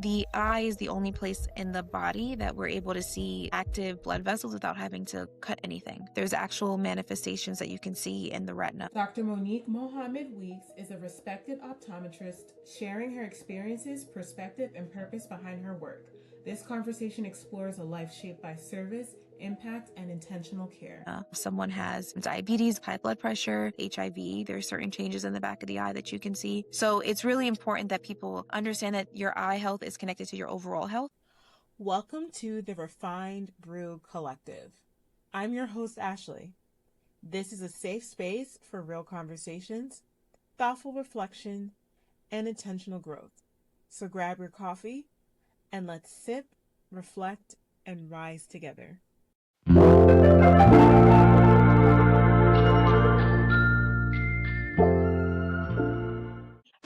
The eye is the only place in the body that we're able to see active blood vessels without having to cut anything. There's actual manifestations that you can see in the retina. Dr. Monique Mohammed-Weeks is a respected optometrist sharing her experiences, perspective, and purpose behind her work. This conversation explores a life shaped by service, impact, and intentional care. If someone has diabetes, high blood pressure, HIV, there are certain changes in the back of the eye that you can see. So it's really important that people understand that your eye health is connected to your overall health. Welcome to the Refined Brew Collective. I'm your host, Ashley. This is a safe space for real conversations, thoughtful reflection, and intentional growth. So grab your coffee and let's sip, reflect, and rise together.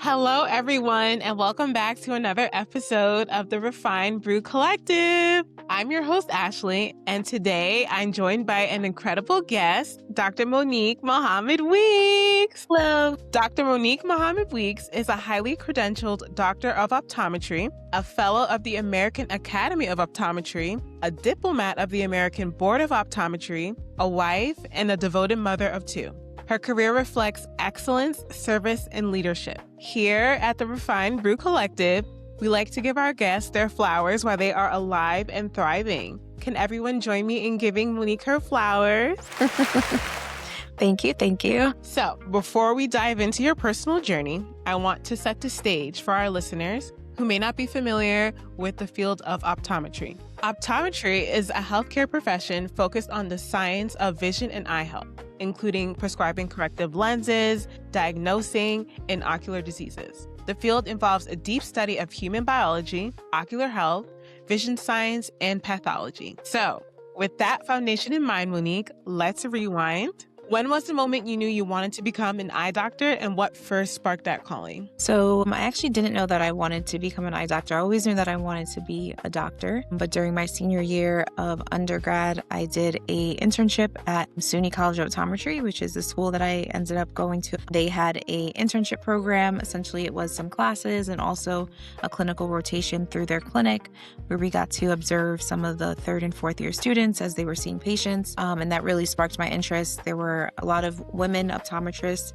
Hello, everyone, and welcome back to another episode of the Refined Brew Collective. I'm your host, Ashley, and today I'm joined by an incredible guest, Dr. Monique Mohammed-Weeks. Hello. Dr. Monique Mohammed-Weeks is a highly credentialed doctor of optometry, a fellow of the American Academy of Optometry, a diplomat of the American Board of Optometry, a wife, and a devoted mother of two. Her career reflects excellence, service, and leadership. Here at the Refined Brew Collective, we like to give our guests their flowers while they are alive and thriving. Can everyone join me in giving Monique her flowers? Thank you. Thank you. So, before we dive into your personal journey, I want to set the stage for our listeners who may not be familiar with the field of optometry. Optometry is a healthcare profession focused on the science of vision and eye health, including prescribing corrective lenses, diagnosing, and ocular diseases. The field involves a deep study of human biology, ocular health, vision science, and pathology. So, with that foundation in mind, Monique, let's rewind. When was the moment you knew you wanted to become an eye doctor, and what first sparked that calling? So I actually didn't know that I wanted to become an eye doctor. I always knew that I wanted to be a doctor. But during my senior year of undergrad, I did an internship at SUNY College of Optometry, which is the school that I ended up going to. They had an internship program. Essentially, it was some classes and also a clinical rotation through their clinic where we got to observe some of the third and fourth year students as they were seeing patients. And that really sparked my interest. There were a lot of women optometrists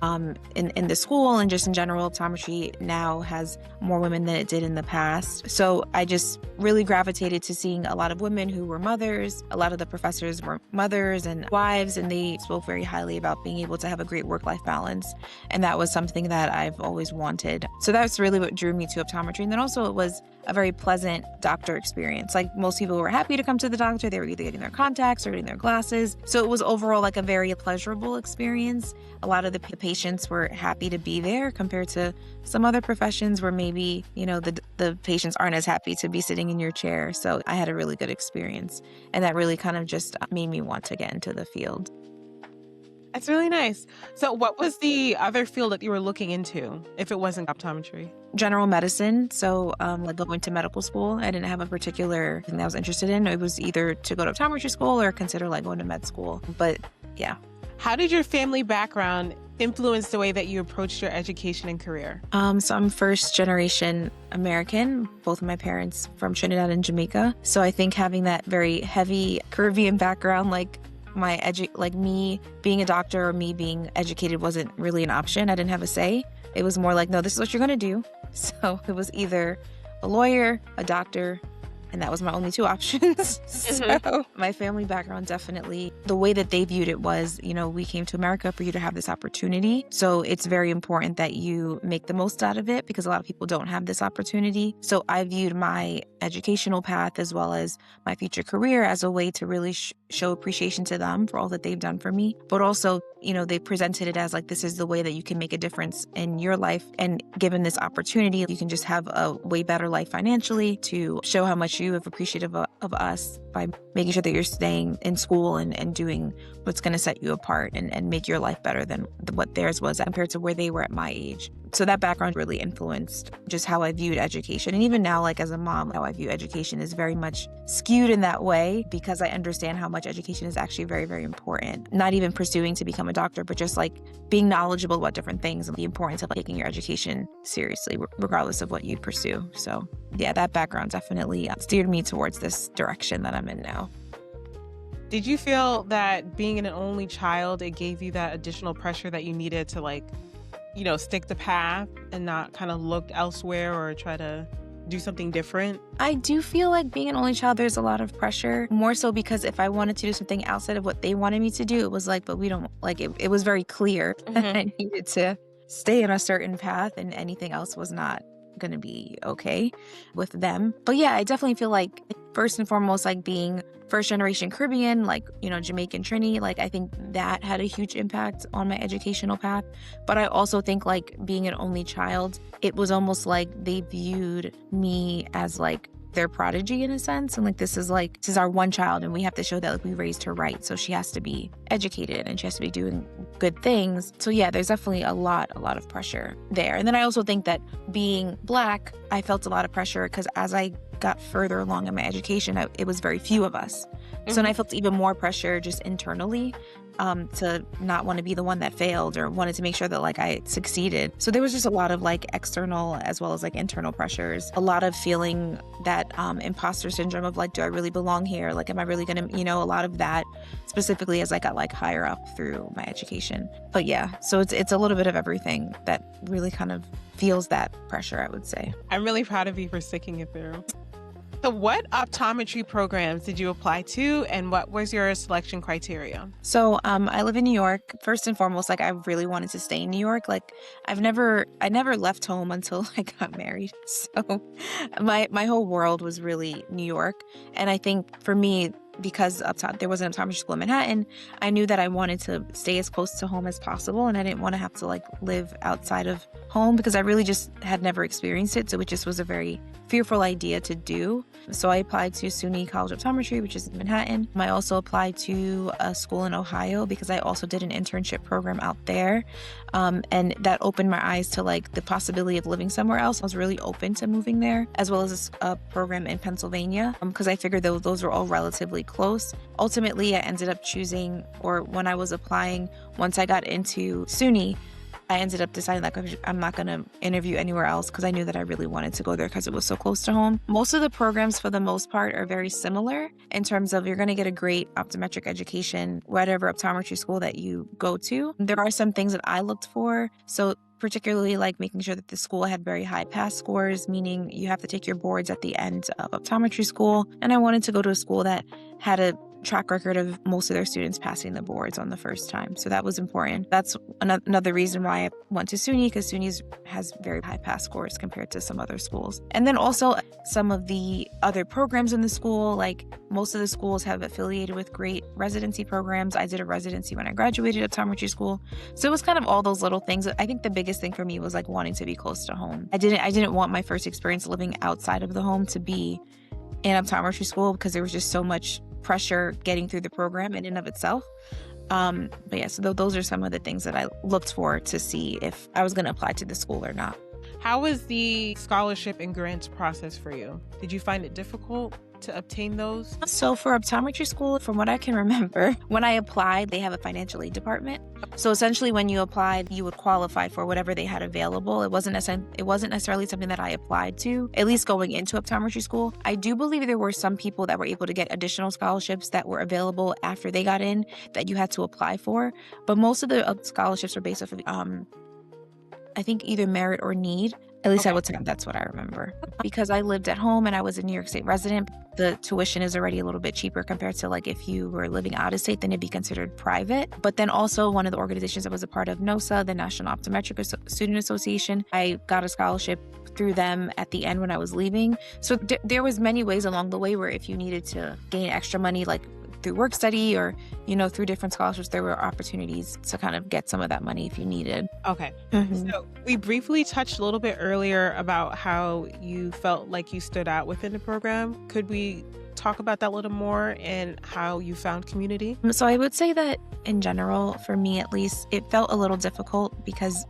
in the school, and just in general, optometry now has more women than it did in the past. So I just really gravitated to seeing a lot of women who were mothers. A lot of the professors were mothers and wives, and they spoke very highly about being able to have a great work-life balance. And that was something that I've always wanted. So that's really what drew me to optometry. And then also it was a very pleasant doctor experience. Like most people were happy to come to the doctor. They were either getting their contacts or getting their glasses. So it was overall like a very pleasurable experience. A lot of the patients were happy to be there compared to some other professions where maybe, the patients aren't as happy to be sitting in your chair. So I had a really good experience. And that really kind of just made me want to get into the field. That's really nice. So what was the other field that you were looking into if it wasn't optometry? General medicine. So like going to medical school, I didn't have a particular thing that I was interested in. It was either to go to optometry school or consider like going to med school. But yeah. How did your family background influence the way that you approached your education and career? So I'm first generation American, both of my parents from Trinidad and Jamaica. So I think having that very heavy Caribbean background, like me being a doctor or me being educated wasn't really an option. I didn't have a say. It was more like, no, this is what you're going to do. So it was either a lawyer, a doctor, and that was my only two options. So my family background, definitely, the way that they viewed it was, we came to America for you to have this opportunity. So it's very important that you make the most out of it because a lot of people don't have this opportunity. So I viewed my educational path as well as my future career as a way to really show appreciation to them for all that they've done for me. But also, they presented it as like, this is the way that you can make a difference in your life. And given this opportunity, you can just have a way better life financially to show how much you have appreciative of us by making sure that you're staying in school and doing what's going to set you apart and make your life better than what theirs was compared to where they were at my age. So that background really influenced just how I viewed education. And even now, like as a mom, how I view education is very much skewed in that way because I understand how much education is actually very, very important. Not even pursuing to become a doctor, but just like being knowledgeable about different things and the importance of taking your education seriously, regardless of what you pursue. So yeah, that background definitely steered me towards this direction that I'm in now. Did you feel that being an only child, it gave you that additional pressure that you needed to stick the path and not kind of look elsewhere or try to do something different? I do feel like being an only child, there's a lot of pressure, more so because if I wanted to do something outside of what they wanted me to do, it was like, but we don't, like, it was very clear that I needed to stay on a certain path and anything else was not going to be okay with them. But yeah, I definitely feel like first and foremost, like being first generation Caribbean, like, Jamaican Trini, like I think that had a huge impact on my educational path. But I also think like being an only child, it was almost like they viewed me as like their prodigy in a sense. And like, this is our one child and we have to show that like we raised her right. So she has to be educated and she has to be doing good things. So yeah, there's definitely a lot of pressure there. And then I also think that being Black, I felt a lot of pressure because as I got further along in my education, it was very few of us. So then I felt even more pressure just internally to not want to be the one that failed or wanted to make sure that like I succeeded. So there was just a lot of like external as well as like internal pressures, a lot of feeling that imposter syndrome of like, do I really belong here? Like, am I really going to, a lot of that specifically as I got like higher up through my education. But yeah, so it's a little bit of everything that really kind of feels that pressure, I would say. I'm really proud of you for sticking it through. So what optometry programs did you apply to and what was your selection criteria? So I live in New York. First and foremost, like I really wanted to stay in New York. Like I never left home until I got married. So my whole world was really New York. And I think for me, because there was an optometry school in Manhattan, I knew that I wanted to stay as close to home as possible. And I didn't want to have to like live outside of home because I really just had never experienced it. So it just was a very fearful idea to do. So I applied to SUNY College of Optometry, which is in Manhattan. I also applied to a school in Ohio because I also did an internship program out there. And that opened my eyes to like the possibility of living somewhere else. I was really open to moving there, as well as a program in Pennsylvania because I figured those were all relatively close. Ultimately, I ended up choosing, or when I was applying, once I got into SUNY, I ended up deciding like I'm not going to interview anywhere else because I knew that I really wanted to go there because it was so close to home. Most of the programs for the most part are very similar in terms of you're going to get a great optometric education, whatever optometry school that you go to. There are some things that I looked for. So particularly like making sure that the school had very high pass scores, meaning you have to take your boards at the end of optometry school. And I wanted to go to a school that had a track record of most of their students passing the boards on the first time. So that was important. That's another reason why I went to SUNY, because SUNY has very high pass scores compared to some other schools. And then also some of the other programs in the school, like most of the schools have affiliated with great residency programs. I did a residency when I graduated optometry school. So it was kind of all those little things. I think the biggest thing for me was like wanting to be close to home. I didn't want my first experience living outside of the home to be in optometry school because there was just so much pressure getting through the program in and of itself. But yeah, so those are some of the things that I looked for to see if I was going to apply to the school or not. How was the scholarship and grants process for you? Did you find it difficult to obtain those? So for optometry school, from what I can remember, when I applied, they have a financial aid department. So essentially when you applied, you would qualify for whatever they had available. It wasn't necessarily something that I applied to, at least going into optometry school. I do believe there were some people that were able to get additional scholarships that were available after they got in that you had to apply for. But most of the scholarships were based off of, I think either merit or need. At least I would say that's what I remember. Because I lived at home and I was a New York State resident, the tuition is already a little bit cheaper compared to like if you were living out of state, then it'd be considered private. But then also one of the organizations that was a part of NOSA, the National Optometric Student Association, I got a scholarship through them at the end when I was leaving. So there was many ways along the way where if you needed to gain extra money, like through work study or, through different scholarships, there were opportunities to kind of get some of that money if you needed. Okay. So we briefly touched a little bit earlier about how you felt like you stood out within the program. Could we talk about that a little more and how you found community? So I would say that in general, for me at least, it felt a little difficult because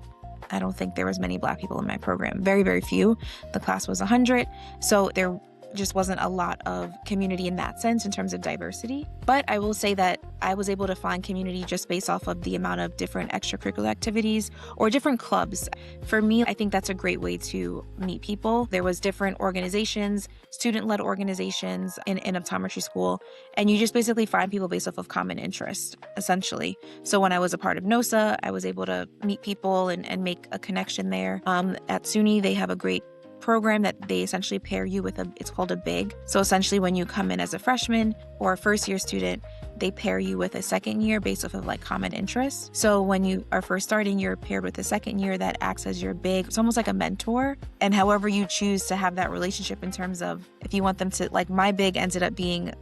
I don't think there was many Black people in my program. Very, very few. The class was 100. So there just wasn't a lot of community in that sense in terms of diversity. But I will say that I was able to find community just based off of the amount of different extracurricular activities or different clubs. For me, I think that's a great way to meet people. There was different organizations, student-led organizations in optometry school, and you just basically find people based off of common interest, essentially. So when I was a part of NOSA, I was able to meet people and make a connection there. At SUNY, they have a great program that they essentially pair you with it's called a BIG. So essentially when you come in as a freshman or a first year student, they pair you with a second year based off of like common interests. So when you are first starting, you're paired with a second year that acts as your BIG. It's almost like a mentor. And however you choose to have that relationship in terms of if you want them to, like my BIG ended up being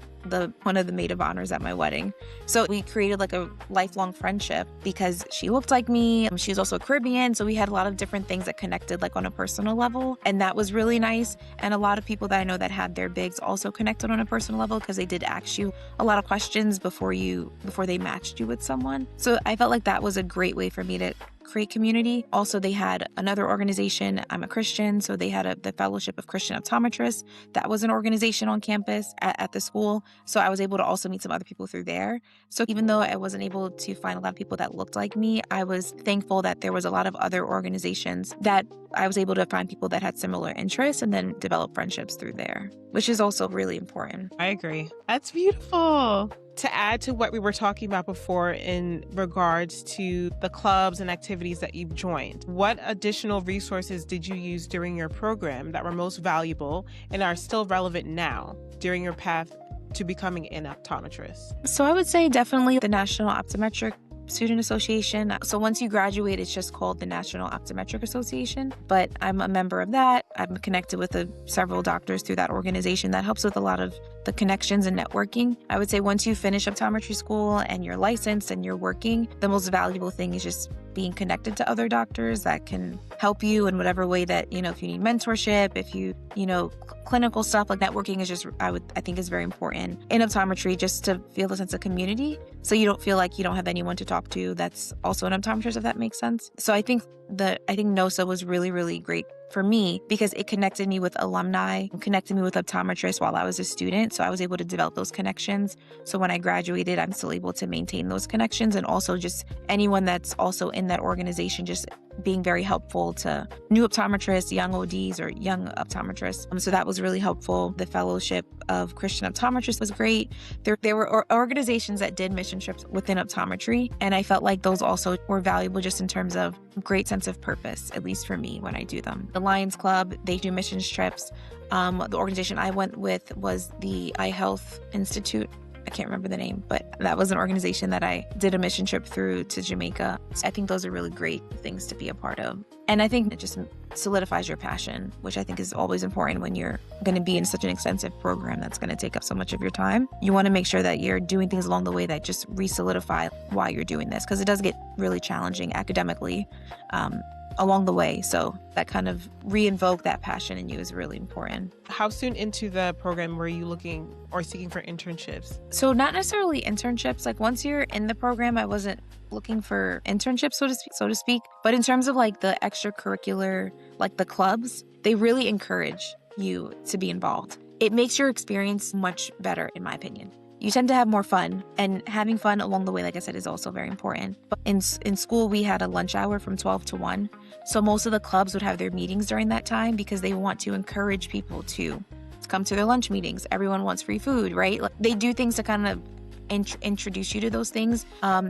one of the maid of honors at my wedding. So we created like a lifelong friendship because she looked like me. She was also Caribbean. So we had a lot of different things that connected like on a personal level. And that was really nice. And a lot of people that I know that had their bigs also connected on a personal level because they did ask you a lot of questions before they matched you with someone. So I felt like that was a great way for me to create community. Also, they had another organization. I'm a Christian, so they had the Fellowship of Christian Optometrists. That was an organization on campus at the school. So I was able to also meet some other people through there. So even though I wasn't able to find a lot of people that looked like me, I was thankful that there was a lot of other organizations that I was able to find people that had similar interests and then develop friendships through there, which is also really important. I agree. That's beautiful. To add to what we were talking about before in regards to the clubs and activities that you've joined, what additional resources did you use during your program that were most valuable and are still relevant now during your path to becoming an optometrist? So I would say definitely the National Optometric Student Association. So once you graduate, it's just called the National Optometric Association, but I'm a member of that. I'm connected with several doctors through that organization. That helps with a lot of the connections and networking. I would say once you finish optometry school and you're licensed and you're working, the most valuable thing is just being connected to other doctors that can help you in whatever way that, if you need mentorship, if you, clinical stuff, like networking is just, I think is very important in optometry, just to feel a sense of community. So you don't feel like you don't have anyone to talk to that's also an optometrist, if that makes sense. So I think NOSA was really, really great for me because it connected me with alumni, connected me with optometrists while I was a student. So I was able to develop those connections. So when I graduated, I'm still able to maintain those connections, and also just anyone that's also in that organization, just being very helpful to new optometrists, young ODs or young optometrists. So that was really helpful. The Fellowship of Christian Optometrists was great. There were organizations that did mission trips within optometry, and I felt like those also were valuable just in terms of great sense of purpose, at least for me when I do them. The Lions Club, they do missions trips. The organization I went with was the Eye Health Institute. I can't remember the name, but that was an organization that I did a mission trip through to Jamaica. So I think those are really great things to be a part of. And I think it just solidifies your passion, which I think is always important when you're going to be in such an extensive program that's going to take up so much of your time. You want to make sure that you're doing things along the way that just re-solidify why you're doing this, because it does get really challenging academically along the way. So that kind of re-invoke that passion in you is really important. How soon into the program were you looking or seeking for internships? So not necessarily internships. Like once you're in the program, I wasn't looking for internships, so to speak. But in terms of like the extracurricular, like the clubs, they really encourage you to be involved. It makes your experience much better, in my opinion. You tend to have more fun, and having fun along the way, like I said, is also very important. But in school, we had a lunch hour from 12 to 1. So most of the clubs would have their meetings during that time because they want to encourage people to come to their lunch meetings. Everyone wants free food, right? Like, they do things to kind of introduce you to those things.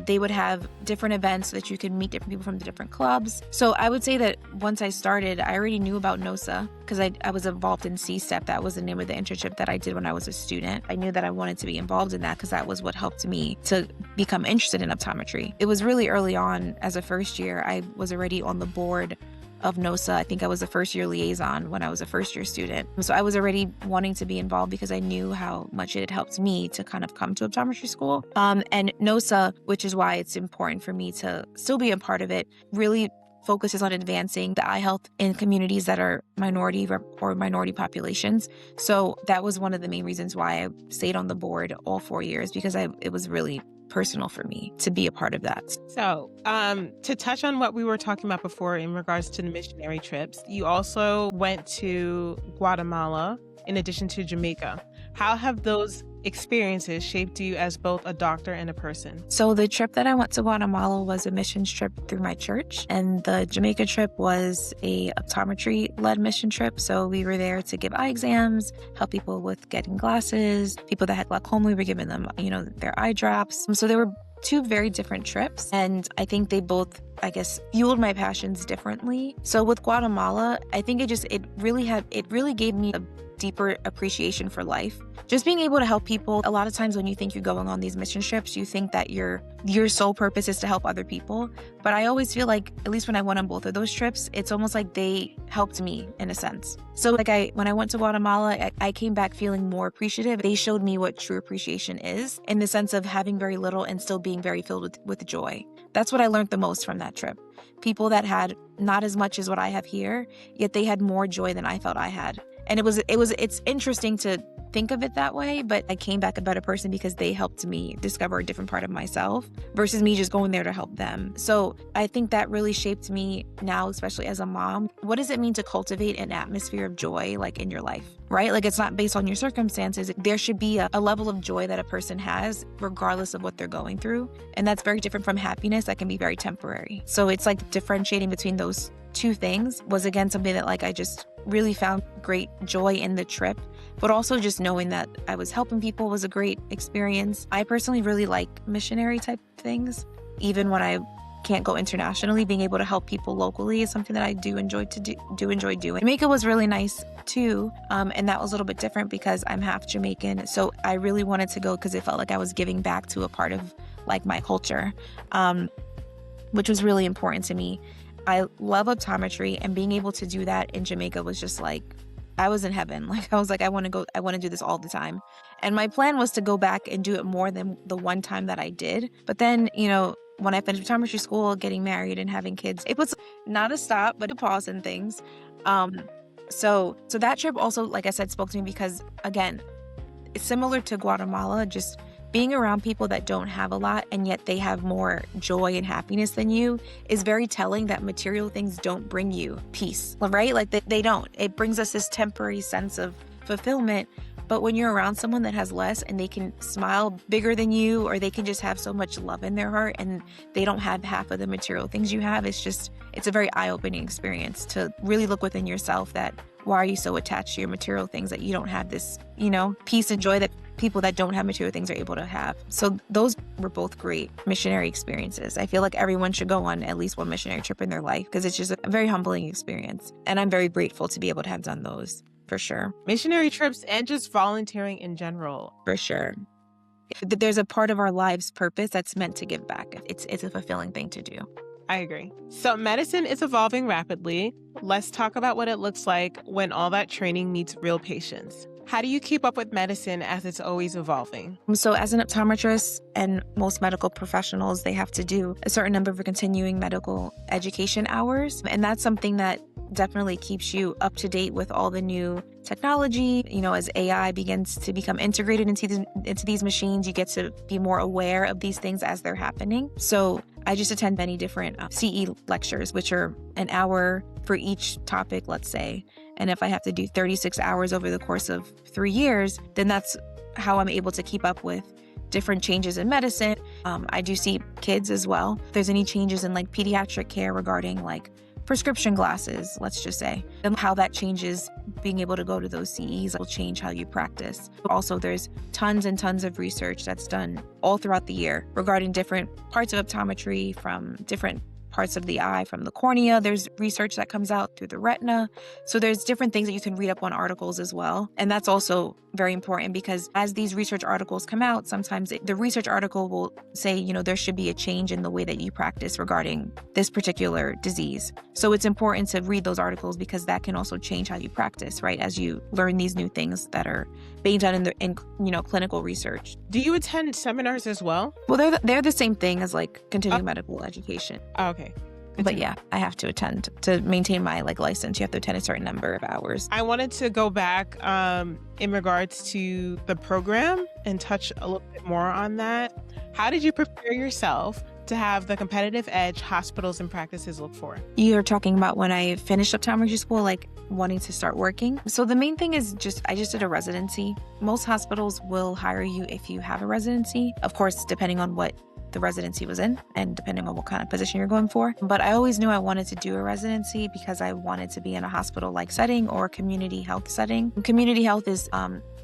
They would have different events so that you could meet different people from the different clubs. So I would say that once I started, I already knew about NOSA because I was involved in C-STEP. That was the name of the internship that I did when I was a student. I knew that I wanted to be involved in that because that was what helped me to become interested in optometry. It was really early on as a first year. I was already on the board of NOSA. I think I was a first year liaison when I was a first year student. So I was already wanting to be involved because I knew how much it had helped me to kind of come to optometry school. And NOSA, which is why it's important for me to still be a part of it, really focuses on advancing the eye health in communities that are minority populations. So that was one of the main reasons why I stayed on the board all 4 years, because it was really personal for me to be a part of that. So, to touch on what we were talking about before in regards to the missionary trips, you also went to Guatemala in addition to Jamaica. How have those experiences shaped you as both a doctor and a person? So the trip that I went to Guatemala was a missions trip through my church, and the Jamaica trip was a optometry-led mission trip. So we were there to give eye exams, help people with getting glasses, people that had glaucoma, we were giving them, their eye drops. So there were two very different trips, and I think they both, fueled my passions differently. So with Guatemala, I think it really gave me a deeper appreciation for life. Just being able to help people. A lot of times when you think you're going on these mission trips, you think that your sole purpose is to help other people. But I always feel like, at least when I went on both of those trips, it's almost like they helped me in a sense. So when I went to Guatemala, I came back feeling more appreciative. They showed me what true appreciation is, in the sense of having very little and still being very filled with joy. That's what I learned the most from that trip. People that had not as much as what I have here, yet they had more joy than I felt I had. And it's interesting to think of it that way, but I came back a better person because they helped me discover a different part of myself versus me just going there to help them. So I think that really shaped me now, especially as a mom. What does it mean to cultivate an atmosphere of joy, like in your life, right? Like, it's not based on your circumstances. There should be a level of joy that a person has regardless of what they're going through. And that's very different from happiness that can be very temporary. So it's like differentiating between those two things was, again, something that I just really found great joy in the trip, but also just knowing that I was helping people was a great experience. I personally really like missionary type things. Even when I can't go internationally, being able to help people locally is something that I do enjoy doing. Jamaica was really nice too, and that was a little bit different because I'm half Jamaican, so I really wanted to go because it felt like I was giving back to a part of my culture, which was really important to me. I love optometry, and being able to do that in Jamaica was just I was in heaven. I was I want to do this all the time. And my plan was to go back and do it more than the one time that I did. But then, when I finished optometry school, getting married and having kids, it was not a stop, but a pause in things. So that trip also, like I said, spoke to me because, again, it's similar to Guatemala, just being around people that don't have a lot and yet they have more joy and happiness than you is very telling that material things don't bring you peace, right? They don't. It brings us this temporary sense of fulfillment. But when you're around someone that has less and they can smile bigger than you, or they can just have so much love in their heart and they don't have half of the material things you have, it's a very eye-opening experience to really look within yourself that why are you so attached to your material things that you don't have this, peace and joy that people that don't have material things are able to have. So those were both great missionary experiences. I feel like everyone should go on at least one missionary trip in their life because it's just a very humbling experience. And I'm very grateful to be able to have done those, for sure. Missionary trips and just volunteering in general. For sure. There's a part of our life's purpose that's meant to give back. It's a fulfilling thing to do. I agree. So medicine is evolving rapidly. Let's talk about what it looks like when all that training meets real patients. How do you keep up with medicine as it's always evolving? So as an optometrist and most medical professionals, they have to do a certain number of continuing medical education hours. And that's something that definitely keeps you up to date with all the new technology. As AI begins to become integrated into these machines, you get to be more aware of these things as they're happening. So I just attend many different CE lectures, which are an hour for each topic, let's say. And if I have to do 36 hours over the course of 3 years, then that's how I'm able to keep up with different changes in medicine. I do see kids as well. If there's any changes in pediatric care regarding prescription glasses, let's just say, and how that changes, being able to go to those CEs will change how you practice. Also, there's tons and tons of research that's done all throughout the year regarding different parts of optometry, from different parts of the eye, from the cornea. There's research that comes out through the retina. So there's different things that you can read up on articles as well. And that's also very important because as these research articles come out, sometimes the research article will say, there should be a change in the way that you practice regarding this particular disease. So it's important to read those articles because that can also change how you practice, right? As you learn these new things that are being done in clinical research. Do you attend seminars as well? Well, they're the same thing as continuing medical education. Oh, okay. But yeah, I have to attend to maintain my license. You have to attend a certain number of hours. I wanted to go back in regards to the program and touch a little bit more on that. How did you prepare yourself to have the competitive edge hospitals and practices look for? You're talking about when I finished optometry school, like wanting to start working. So the main thing is I just did a residency. Most hospitals will hire you if you have a residency, of course, depending on what the residency was in and depending on what kind of position you're going for. But I always knew I wanted to do a residency because I wanted to be in a hospital-like setting or a community health setting. Community health is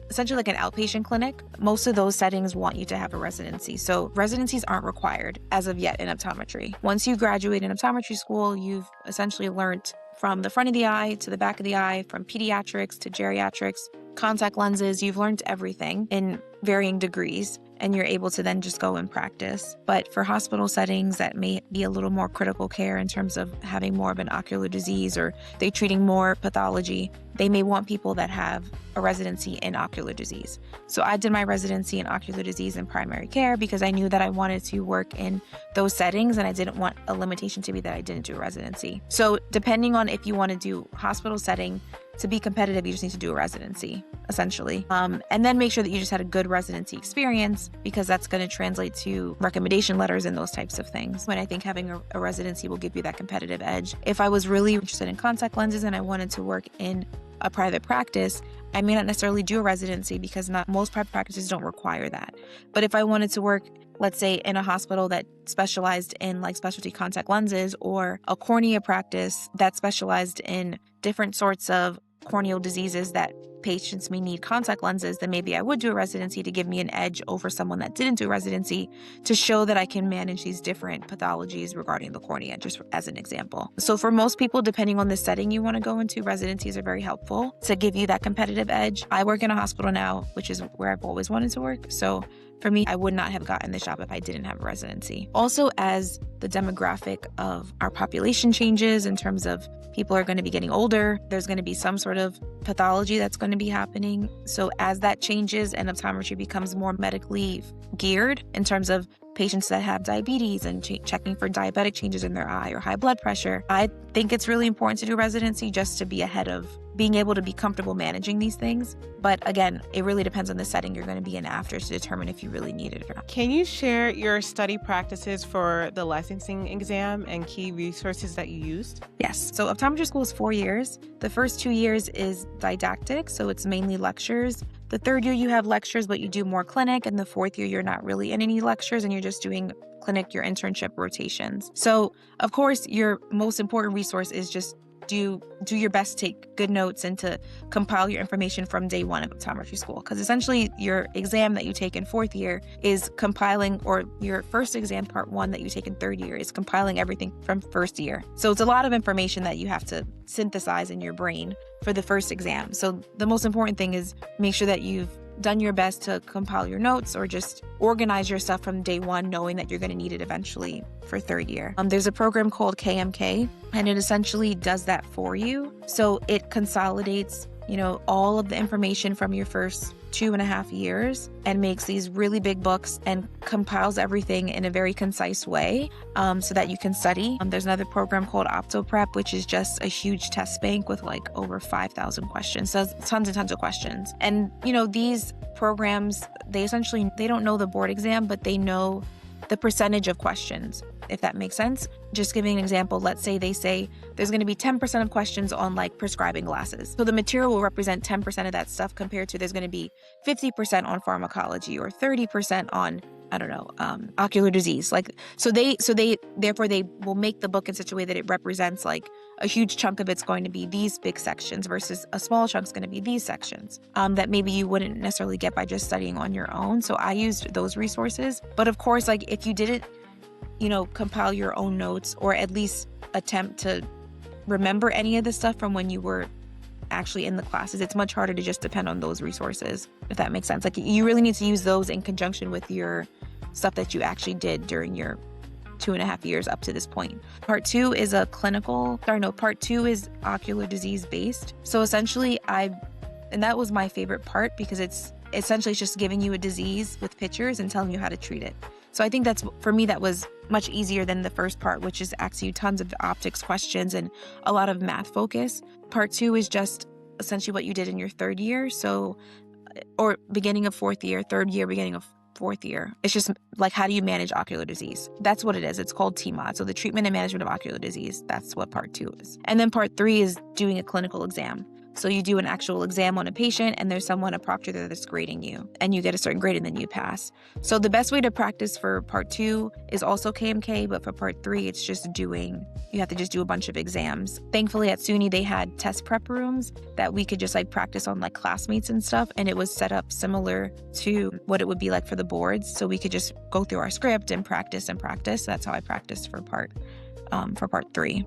essentially like an outpatient clinic. Most of those settings want you to have a residency. So residencies aren't required as of yet in optometry. Once you graduate in optometry school, you've essentially learned from the front of the eye to the back of the eye, from pediatrics to geriatrics, contact lenses. You've learned everything in varying degrees, and you're able to then just go and practice. But for hospital settings that may be a little more critical care in terms of having more of an ocular disease or they treating more pathology, they may want people that have a residency in ocular disease. So I did my residency in ocular disease and primary care because I knew that I wanted to work in those settings and I didn't want a limitation to be that I didn't do a residency. So depending on if you want to do hospital setting, to be competitive, you just need to do a residency, essentially. And then make sure that you just had a good residency experience because that's going to translate to recommendation letters and those types of things. When I think having a residency will give you that competitive edge. If I was really interested in contact lenses and I wanted to work in a private practice, I may not necessarily do a residency because not most private practices don't require that. But if I wanted to work, let's say, in a hospital that specialized in like specialty contact lenses or a cornea practice that specialized in different sorts of corneal diseases that patients may need contact lenses, then maybe I would do a residency to give me an edge over someone that didn't do a residency to show that I can manage these different pathologies regarding the cornea, just as an example. So for most people, depending on the setting you want to go into, residencies are very helpful to give you that competitive edge. I work in a hospital now, which is where I've always wanted to work. So for me, I would not have gotten this job if I didn't have a residency. Also, as the demographic of our population changes in terms of people are going to be getting older, there's going to be some sort of pathology that's going to be happening. So as that changes and optometry becomes more medically geared in terms of patients that have diabetes and checking for diabetic changes in their eye or high blood pressure, I think it's really important to do residency just to be ahead of being able to be comfortable managing these things. But again, it really depends on the setting you're going to be in after to determine if you really need it or not. Can you share your study practices for the licensing exam and key resources that you used? Yes. So optometry school is 4 years. The first 2 years is didactic, so it's mainly lectures. The third year you have lectures, but you do more clinic. And the fourth year, you're not really in any lectures and you're just doing clinic, your internship rotations. So of course, your most important resource is just do your best to take good notes and to compile your information from day one of optometry school. Because essentially your exam that you take in fourth year is compiling, or your first exam part one that you take in third year is compiling everything from first year. So it's a lot of information that you have to synthesize in your brain for the first exam. So the most important thing is make sure that you've done your best to compile your notes or just organize your stuff from day one, knowing that you're going to need it eventually for third year. There's a program called KMK, and it essentially does that for you. So it consolidates, all of the information from your first 2.5 years and makes these really big books and compiles everything in a very concise way so that you can study. There's another program called Optoprep, which is just a huge test bank with like over 5,000 questions. So tons and tons of questions. And, these programs, they don't know the board exam, but they know the percentage of questions, if that makes sense. Just giving an example, let's say they say there's going to be 10% of questions on like prescribing glasses. So the material will represent 10% of that stuff compared to there's going to be 50% on pharmacology or 30% on, ocular disease. So therefore they will make the book in such a way that it represents like a huge chunk of it's going to be these big sections versus a small chunk is going to be these sections that maybe you wouldn't necessarily get by just studying on your own. So I used those resources. But of course, like if you didn't, compile your own notes or at least attempt to remember any of the stuff from when you were actually in the classes, it's much harder to just depend on those resources, if that makes sense. Like you really need to use those in conjunction with your stuff that you actually did during your 2.5 years up to this point. Part two is part two is ocular disease based. So essentially and that was my favorite part because it's essentially just giving you a disease with pictures and telling you how to treat it. So I think for me, that was much easier than the first part, which is asking you tons of optics questions and a lot of math focus. Part two is just essentially what you did in your third year. So, or beginning of fourth year, third year, beginning of fourth year. It's just like, how do you manage ocular disease? That's what it is. It's called TMOD. So the treatment and management of ocular disease. That's what part 2 is. And then part 3 is doing a clinical exam. So you do an actual exam on a patient, and there's someone, a proctor there, that's grading you, and you get a certain grade and then you pass. So the best way to practice for part 2 is also KMK, but for part 3, it's just you have to just do a bunch of exams. Thankfully at SUNY, they had test prep rooms that we could just like practice on like classmates and stuff. And it was set up similar to what it would be like for the boards. So we could just go through our script and practice. That's how I practiced for part 3.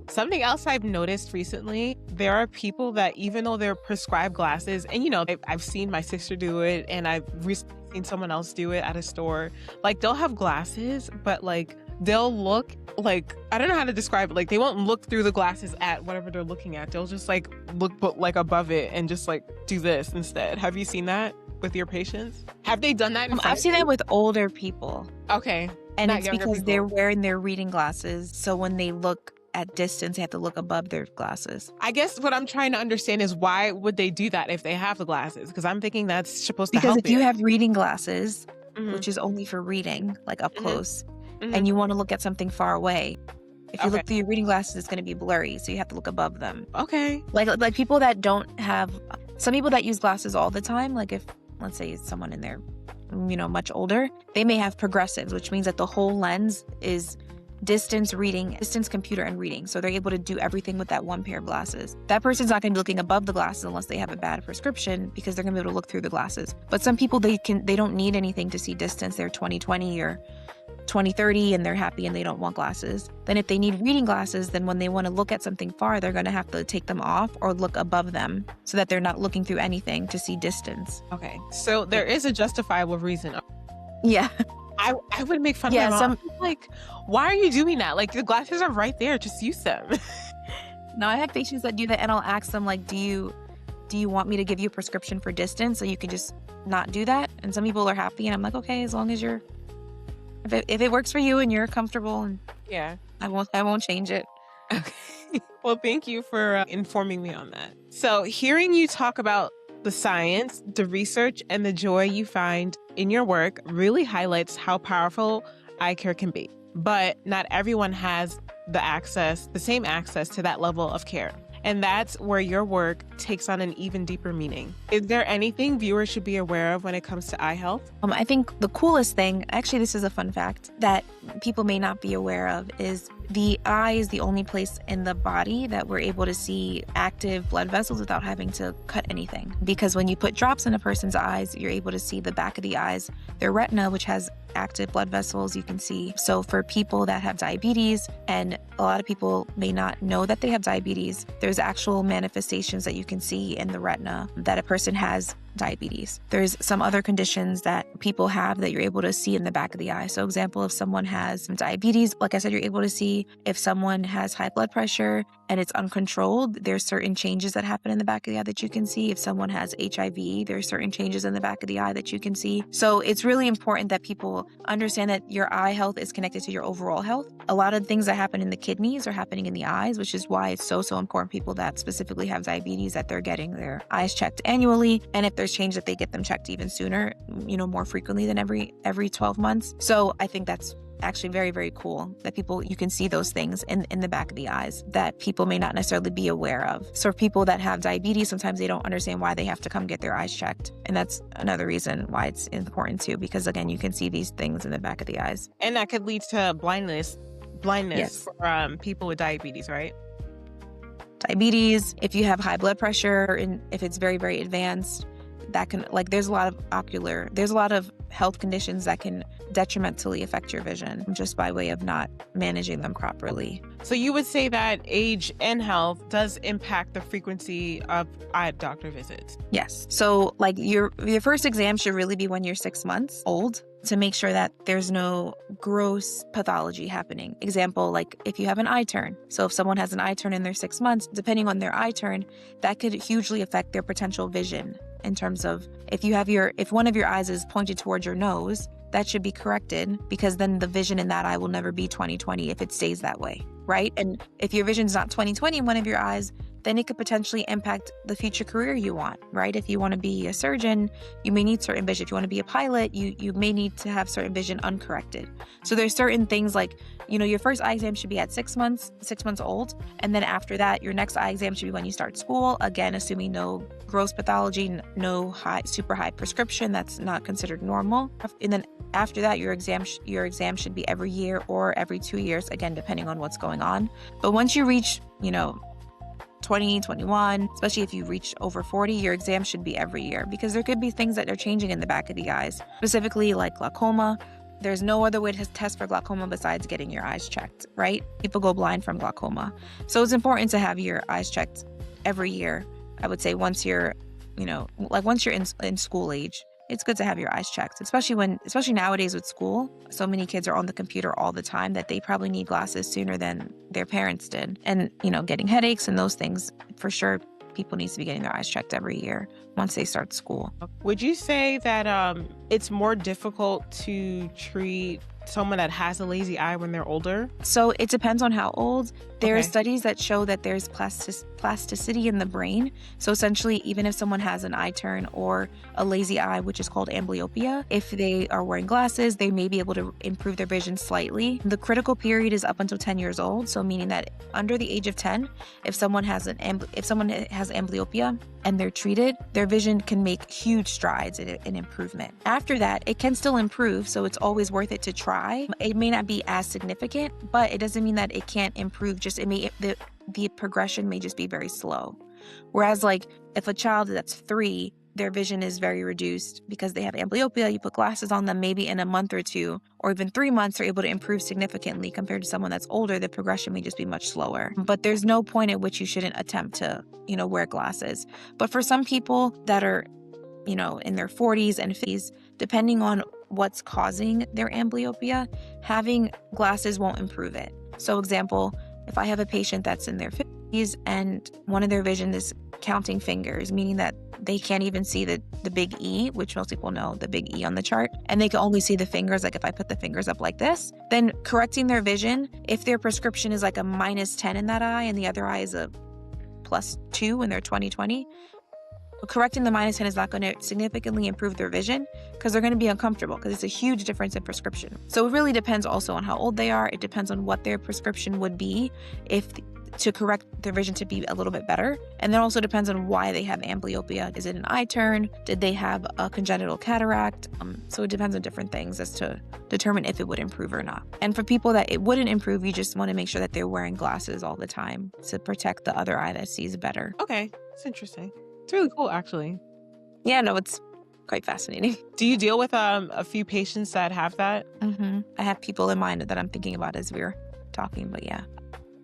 Something else I've noticed recently, there are people that even though they're prescribed glasses, and I've seen my sister do it, and I've recently seen someone else do it at a store, like they'll have glasses, but like they'll look like, I don't know how to describe it, like they won't look through the glasses at whatever they're looking at. They'll just like look like above it and just like do this instead. Have you seen that with your patients? Have they done that? I've seen that with older people. Okay. And it's because they're wearing their reading glasses. So when they look at distance, they have to look above their glasses. I guess what I'm trying to understand is why would they do that if they have the glasses? Because I'm thinking that's supposed to help. Because if you have reading glasses, which is only for reading, like up close, and you want to look at something far away, if you look through your reading glasses, it's going to be blurry. So you have to look above them. Okay. Like people that don't have, some people that use glasses all the time, like if, let's say it's someone in their, much older, they may have progressives, which means that the whole lens is distance computer and reading. So they're able to do everything with that one pair of glasses. That person's not going to be looking above the glasses unless they have a bad prescription, because they're going to be able to look through the glasses. But some people, they don't need anything to see distance. They're 20/20 or 20/30 and they're happy and they don't want glasses. Then if they need reading glasses, then when they want to look at something far, they're going to have to take them off or look above them so that they're not looking through anything to see distance. Okay. So there is a justifiable reason. Yeah. I would make fun of them. Like, why are you doing that? Like, the glasses are right there. Just use them. No, I have patients that do that, and I'll ask them, like, do you want me to give you a prescription for distance so you can just not do that? And some people are happy, and I'm like, okay, as long as if it works for you and you're comfortable, and yeah, I won't change it. Okay. Well, thank you for informing me on that. So hearing you talk about the science, the research, and the joy you find in your work really highlights how powerful eye care can be. But not everyone has the same access to that level of care. And that's where your work takes on an even deeper meaning. Is there anything viewers should be aware of when it comes to eye health? I think the coolest thing, actually this is a fun fact, that people may not be aware of is the eye is the only place in the body that we're able to see active blood vessels without having to cut anything. Because when you put drops in a person's eyes, you're able to see the back of the eyes, their retina, which has active blood vessels, you can see. So for people that have diabetes, and a lot of people may not know that they have diabetes, there's actual manifestations that you can see in the retina that a person has diabetes. There's some other conditions that people have that you're able to see in the back of the eye. So example, if someone has diabetes, like I said, you're able to see. If someone has high blood pressure and it's uncontrolled, there's certain changes that happen in the back of the eye that you can see. If someone has HIV, there's certain changes in the back of the eye that you can see. So it's really important that people understand that your eye health is connected to your overall health. A lot of things that happen in the kidneys are happening in the eyes, which is why it's so important people that specifically have diabetes that they're getting their eyes checked annually. And if there's change, that they get them checked even sooner, more frequently than every 12 months. So I think that's actually very, very cool that you can see those things in the back of the eyes that people may not necessarily be aware of. So for people that have diabetes, sometimes they don't understand why they have to come get their eyes checked. And that's another reason why it's important too, because again, you can see these things in the back of the eyes. And that could lead to blindness Yes. for people with diabetes, right? Diabetes, if you have high blood pressure, and if it's very, very advanced, that can, there's a lot of health conditions that can detrimentally affect your vision just by way of not managing them properly. So you would say that age and health does impact the frequency of eye doctor visits? Yes. So your first exam should really be when you're 6 months old, to make sure that there's no gross pathology happening. Example, if you have an eye turn. So if someone has an eye turn in their 6 months, depending on their eye turn, that could hugely affect their potential vision in terms of if one of your eyes is pointed towards your nose, that should be corrected, because then the vision in that eye will never be 20/20 if it stays that way, right? And if your vision's not 20/20 in one of your eyes, then it could potentially impact the future career you want, right? If you want to be a surgeon, you may need certain vision. If you want to be a pilot, you may need to have certain vision uncorrected. So there's certain things like, your first eye exam should be at 6 months old. And then after that, your next eye exam should be when you start school. Again, assuming no gross pathology, no super high prescription, that's not considered normal. And then after that, your exam should be every year or every 2 years, again, depending on what's going on. But once you reach, 20, 21, especially if you reach over 40, your exam should be every year, because there could be things that are changing in the back of the eyes, specifically like glaucoma. There's no other way to test for glaucoma besides getting your eyes checked, right? People go blind from glaucoma. So it's important to have your eyes checked every year. I would say once you're in school age, it's good to have your eyes checked, especially nowadays with school. So many kids are on the computer all the time that they probably need glasses sooner than their parents did. And, getting headaches and those things, for sure, people need to be getting their eyes checked every year once they start school. Would you say that it's more difficult to treat someone that has a lazy eye when they're older? So it depends on how old. There are Okay. studies that show that there's plasticity in the brain. So essentially, even if someone has an eye turn or a lazy eye, which is called amblyopia, if they are wearing glasses, they may be able to improve their vision slightly. The critical period is up until 10 years old. So meaning that under the age of 10, if someone has amblyopia and they're treated, their vision can make huge strides in improvement. After that, it can still improve. So it's always worth it to try. It may not be as significant, but it doesn't mean that it can't improve. The progression may just be very slow. Whereas like if a child that's 3, their vision is very reduced because they have amblyopia, you put glasses on them, maybe in a month or 2 or even 3 months, they're able to improve significantly compared to someone that's older. The progression may just be much slower. But there's no point at which you shouldn't attempt to, wear glasses. But for some people that are, in their 40s and 50s, depending on what's causing their amblyopia, having glasses won't improve it. So example, if I have a patient that's in their 50s and one of their vision is counting fingers, meaning that they can't even see the big E, which most people know, the big E on the chart, and they can only see the fingers, like if I put the fingers up like this, then correcting their vision, if their prescription is like a -10 in that eye and the other eye is a +2 and they're 20/20, correcting the -10 is not going to significantly improve their vision because they're going to be uncomfortable because it's a huge difference in prescription. So it really depends also on how old they are. It depends on what their prescription would be to correct their vision to be a little bit better. And then also depends on why they have amblyopia. Is it an eye turn? Did they have a congenital cataract? So it depends on different things as to determine if it would improve or not. And for people that it wouldn't improve, you just want to make sure that they're wearing glasses all the time to protect the other eye that sees better. Okay, it's interesting. It's really cool, actually. Yeah, no, it's quite fascinating. Do you deal with a few patients that have that? I have people in mind that I'm thinking about as we're talking, but yeah.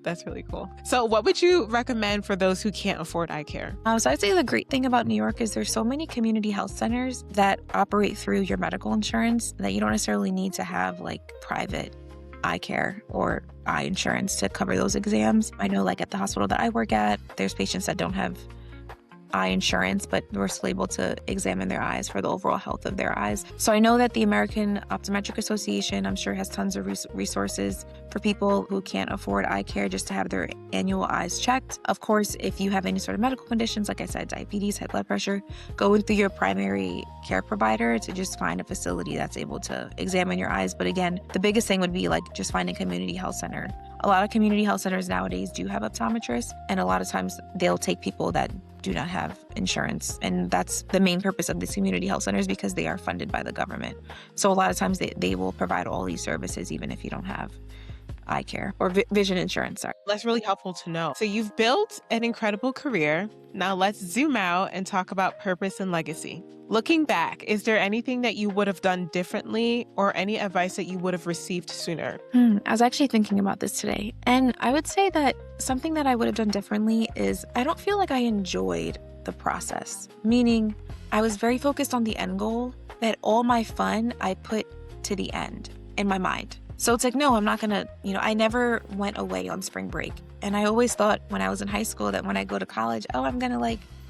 That's really cool. So what would you recommend for those who can't afford eye care? So I'd say the great thing about New York is there's so many community health centers that operate through your medical insurance that you don't necessarily need to have like private eye care or eye insurance to cover those exams. I know like at the hospital that I work at, there's patients that don't have eye insurance, but we're still able to examine their eyes for the overall health of their eyes. So I know that the American Optometric Association, I'm sure, has tons of resources for people who can't afford eye care just to have their annual eyes checked. Of course, if you have any sort of medical conditions, like I said, diabetes, high blood pressure, go through your primary care provider to just find a facility that's able to examine your eyes. But again, the biggest thing would be like just find a community health center. A lot of community health centers nowadays do have optometrists, and a lot of times they'll take people that do not have insurance. And that's the main purpose of these community health centers because they are funded by the government. So a lot of times they will provide all these services even if you don't have eye care or vision insurance. Sorry. That's really helpful to know. So you've built an incredible career. Now let's zoom out and talk about purpose and legacy. Looking back, is there anything that you would have done differently or any advice that you would have received sooner? I was actually thinking about this today, and I would say that something that I would have done differently is I don't feel like I enjoyed the process, meaning I was very focused on the end goal, that all my fun I put to the end in my mind. So it's like, no, I'm not gonna, I never went away on spring break. And I always thought when I was in high school that when I go to college, I'm gonna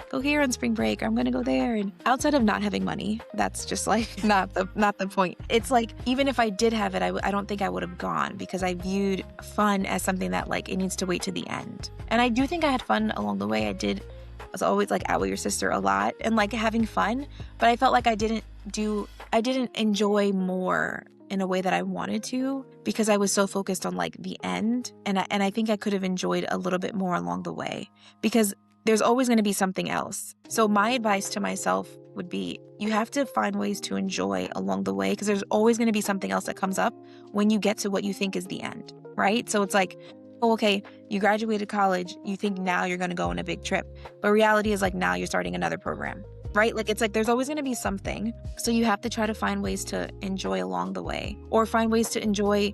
go here on spring break, or I'm going to go there. And outside of not having money, that's just like not the point. It's like, even if I did have it, I don't think I would have gone, because I viewed fun as something that like it needs to wait to the end. And I do think I had fun along the way. I was always like out with your sister a lot and like having fun, but I felt like I didn't enjoy more in a way that I wanted to, because I was so focused on like the end. And I think I could have enjoyed a little bit more along the way, because there's always going to be something else. So my advice to myself would be, you have to find ways to enjoy along the way, because there's always going to be something else that comes up when you get to what you think is the end, right? So it's like, oh, okay, you graduated college, you think now you're going to go on a big trip, but reality is like now you're starting another program, right? Like, it's like there's always going to be something. So you have to try to find ways to enjoy along the way, or find ways to enjoy,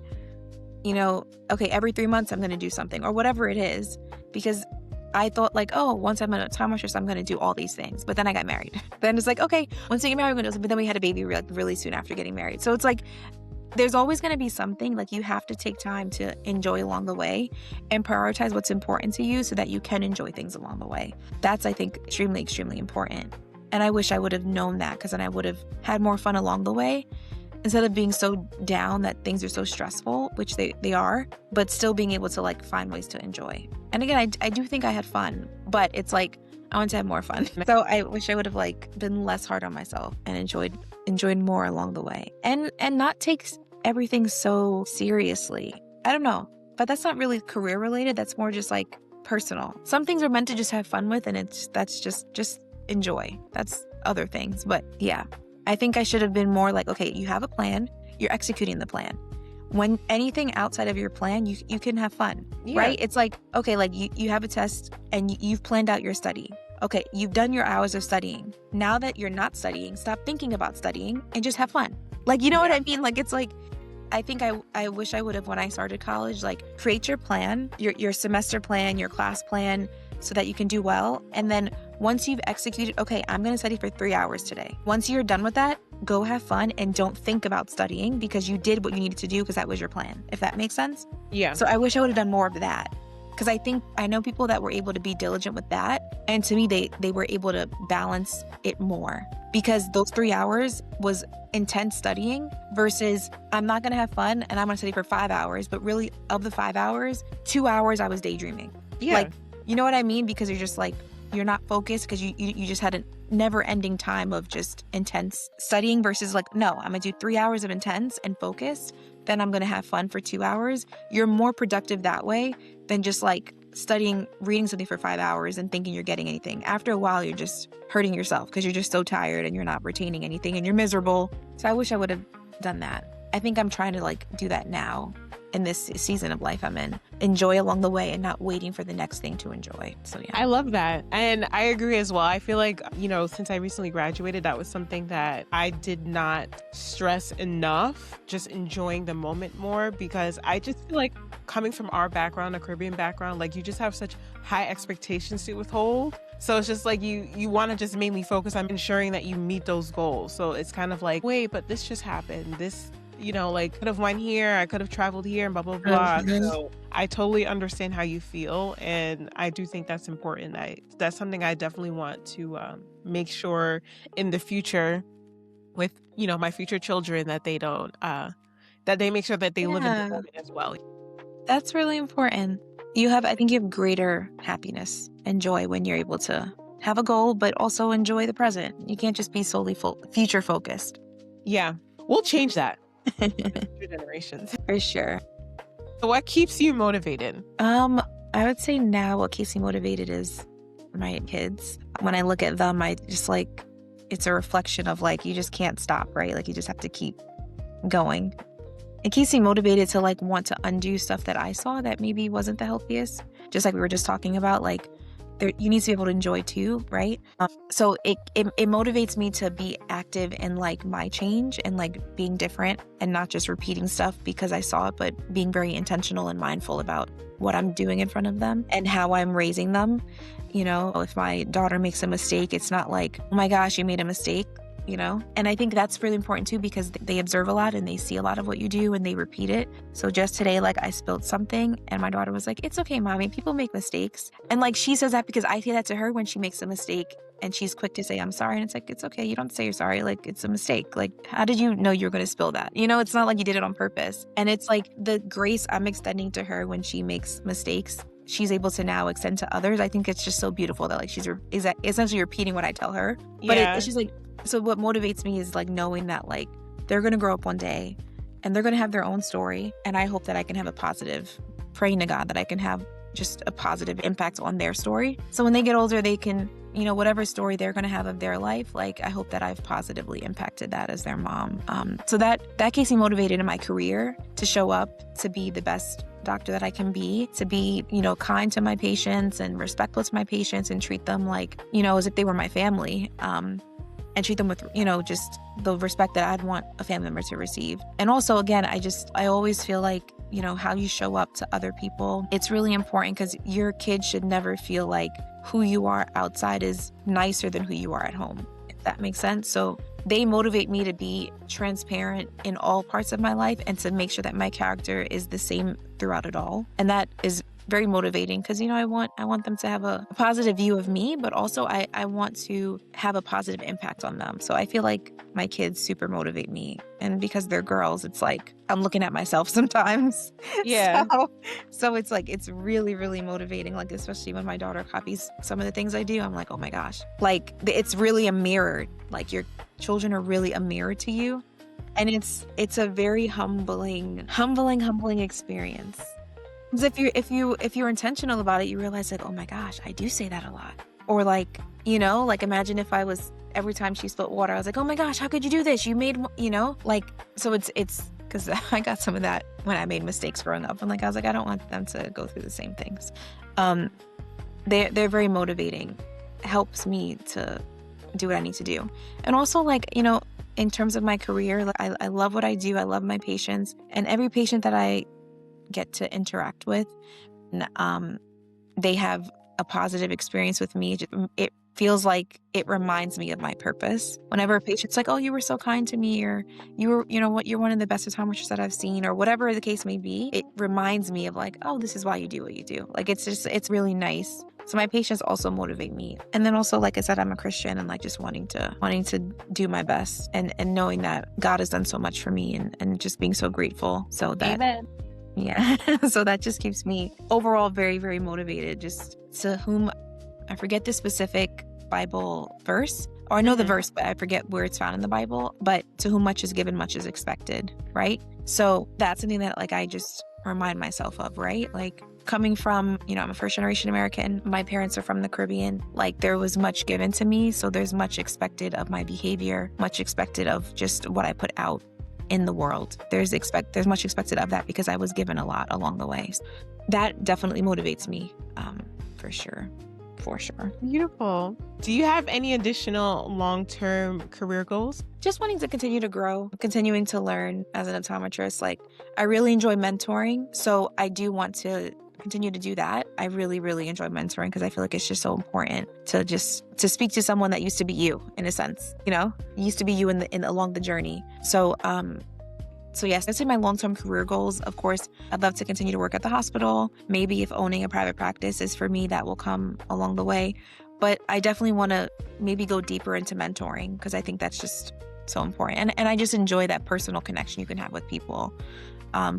okay, every 3 months I'm going to do something, or whatever it is, because I thought like, oh, once I'm an optometrist, I'm going to do all these things. But then I got married. Then it's like, okay, once I get married, I'm going to do something. But then we had a baby really soon after getting married. So it's like, there's always going to be something. Like, you have to take time to enjoy along the way and prioritize what's important to you so that you can enjoy things along the way. That's, I think, extremely, extremely important. And I wish I would have known that, because then I would have had more fun along the way, instead of being so down that things are so stressful, which they are, but still being able to like find ways to enjoy. And again, I do think I had fun, but it's like, I want to have more fun. So I wish I would have like been less hard on myself and enjoyed more along the way, and not take everything so seriously. I don't know, but that's not really career related. That's more just like personal. Some things are meant to just have fun with, and that's just enjoy. That's other things. But yeah, I think I should have been more like, okay, you have a plan, you're executing the plan. When anything outside of your plan, you can have fun, right? It's like, okay, like you have a test and you've planned out your study. Okay, you've done your hours of studying. Now that you're not studying, stop thinking about studying and just have fun. Like, you know what I mean? Like, it's like, I think I wish I would have, when I started college, like, create your plan, your semester plan, your class plan, so that you can do well. And then once you've executed, okay, I'm going to study for 3 hours today. Once you're done with that, go have fun and don't think about studying, because you did what you needed to do, because that was your plan, if that makes sense. Yeah. So I wish I would have done more of that, because I know people that were able to be diligent with that. And to me, they were able to balance it more, because those 3 hours was intense studying versus I'm not going to have fun and I'm going to study for 5 hours. But really, of the 5 hours, 2 hours I was daydreaming. Yeah. Like, you know what I mean? Because you're just like, you're not focused, because you just had a never ending time of just intense studying, versus like, no, I'm going to do 3 hours of intense and focused. Then I'm going to have fun for 2 hours. You're more productive that way than just like reading something for 5 hours and thinking you're getting anything. After a while, you're just hurting yourself, because you're just so tired and you're not retaining anything and you're miserable. So I wish I would have done that. I think I'm trying to like do that now in this season of life I'm in. Enjoy along the way and not waiting for the next thing to enjoy. So yeah. I love that. And I agree as well. I feel like, since I recently graduated, that was something that I did not stress enough, just enjoying the moment more, because I just feel like, coming from our background, a Caribbean background, like, you just have such high expectations to withhold. So it's just like you want to just mainly focus on ensuring that you meet those goals. So it's kind of like, wait, but this just happened. This, like, could have went here, I could have traveled here, and blah, blah, blah. Mhm. So I totally understand how you feel. And I do think that's important. That's something I definitely want to make sure in the future with, my future children, that they don't, that they make sure that they live in the moment as well. That's really important. I think you have greater happiness and joy when you're able to have a goal, but also enjoy the present. You can't just be solely future focused. Yeah, we'll change that. Future generations. For sure. So what keeps you motivated? I would say now what keeps me motivated is my kids. When I look at them, I just like, it's a reflection of like, you just can't stop, right? Like, you just have to keep going. It keeps me motivated to like want to undo stuff that I saw that maybe wasn't the healthiest. Just like we were just talking about, like, you need to be able to enjoy too, right? So it motivates me to be active in like my change and like being different and not just repeating stuff because I saw it, but being very intentional and mindful about what I'm doing in front of them and how I'm raising them. If my daughter makes a mistake, it's not like, oh my gosh, you made a mistake. you know? And I think that's really important too, because they observe a lot and they see a lot of what you do and they repeat it. So just today, like I spilled something and my daughter was like, "It's okay, mommy, people make mistakes." And like she says that because I say that to her when she makes a mistake and she's quick to say, "I'm sorry." And it's like, it's okay. You don't have to say you're sorry. Like, it's a mistake. Like, how did you know you were going to spill that? You know, it's not like you did it on purpose. And it's like the grace I'm extending to her when she makes mistakes, she's able to now extend to others. I think it's just so beautiful that like she's essentially repeating what I tell her. But it's just like, so what motivates me is like knowing that like they're going to grow up one day and they're going to have their own story. And I hope that I can have a positive, praying to God that I can have just a positive impact on their story. So when they get older, they can, you know, whatever story they're going to have of their life, like I hope that I've positively impacted that as their mom. So that keeps me motivated in my career to show up, to be the best doctor that I can be, to be, you know, kind to my patients and respectful to my patients and treat them like, you know, as if they were my family. And treat them with, you know, just the respect that I'd want a family member to receive. And also, again, I always feel like, you know, how you show up to other people, it's really important because your kids should never feel like who you are outside is nicer than who you are at home, if that makes sense. So they motivate me to be transparent in all parts of my life and to make sure that my character is the same throughout it all. And that is very motivating because, you know, I want them to have a positive view of me, but also I want to have a positive impact on them. So I feel like my kids super motivate me. And because they're girls, it's like I'm looking at myself sometimes. Yeah. So it's like, it's really, really motivating. Like, especially when my daughter copies some of the things I do, I'm like, oh my gosh, like it's really a mirror. Like your children are really a mirror to you. And it's a very humbling experience. Because if you're intentional about it, you realize like, oh my gosh, I do say that a lot. Or like, you know, like imagine if I was, every time she spilled water, I was like, oh my gosh, how could you do this? You made, you know, like, so it's because I got some of that when I made mistakes growing up. And like, I was like, I don't want them to go through the same things. They're very motivating. It helps me to do what I need to do. And also like, you know, in terms of my career, like, I love what I do. I love my patients, and every patient that I get to interact with, they have a positive experience with me. It feels like it reminds me of my purpose. Whenever a patient's like, "Oh, you were so kind to me," or "You were, you know what, you're one of the best optometrists that I've seen," or whatever the case may be, it reminds me of like, oh, this is why you do what you do. Like it's really nice. So my patients also motivate me. And then also, like I said, I'm a Christian, and like just wanting to do my best and knowing that God has done so much for me, and just being so grateful. So that, Amen. Yeah. So that just keeps me overall very, very motivated. Just to whom, I forget the specific Bible verse, or I know the verse, but I forget where it's found in the Bible. But to whom much is given, much is expected, right? So that's something that like I just remind myself of, right? Like coming from, you know, I'm a first generation American. My parents are from the Caribbean. Like there was much given to me. So there's much expected of my behavior, much expected of just what I put out in the world. There's much expected of that because I was given a lot along the way. That definitely motivates me, for sure. Beautiful. Do you have any additional long-term career goals? Just wanting to continue to grow, continuing to learn as an optometrist. Like I really enjoy mentoring, so I do want to continue to do that. I really, really enjoy mentoring because I feel like it's just so important to speak to someone that used to be you, in a sense, you know, used to be you along the journey. So yes, I'd say my long-term career goals, of course, I'd love to continue to work at the hospital. Maybe if owning a private practice is for me, that will come along the way. But I definitely want to maybe go deeper into mentoring because I think that's just so important. And I just enjoy that personal connection you can have with people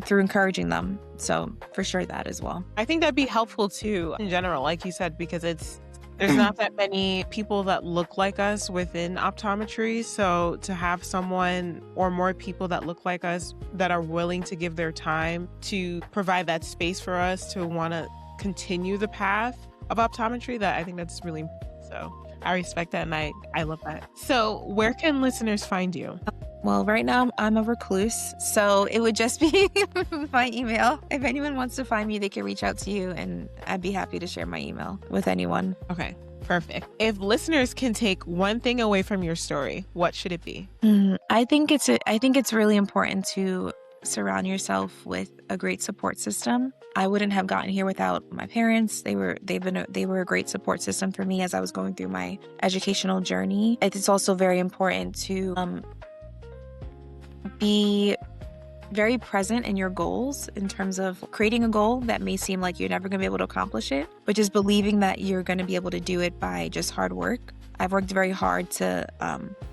through encouraging them. So for sure that as well. I think that'd be helpful too, in general, like you said, because there's not that many people that look like us within optometry. So to have someone or more people that look like us that are willing to give their time to provide that space for us to want to continue the path of optometry, that I think that's really important. So I respect that, and I love that. So where can listeners find you? Well, right now I'm a recluse, so it would just be my email. If anyone wants to find me, they can reach out to you, and I'd be happy to share my email with anyone. Okay, perfect. If listeners can take one thing away from your story, what should it be? I think it's really important to surround yourself with a great support system. I wouldn't have gotten here without my parents. They were a great support system for me as I was going through my educational journey. It's also very important to be very present in your goals in terms of creating a goal that may seem like you're never going to be able to accomplish it, but just believing that you're going to be able to do it by just hard work. I've worked very hard to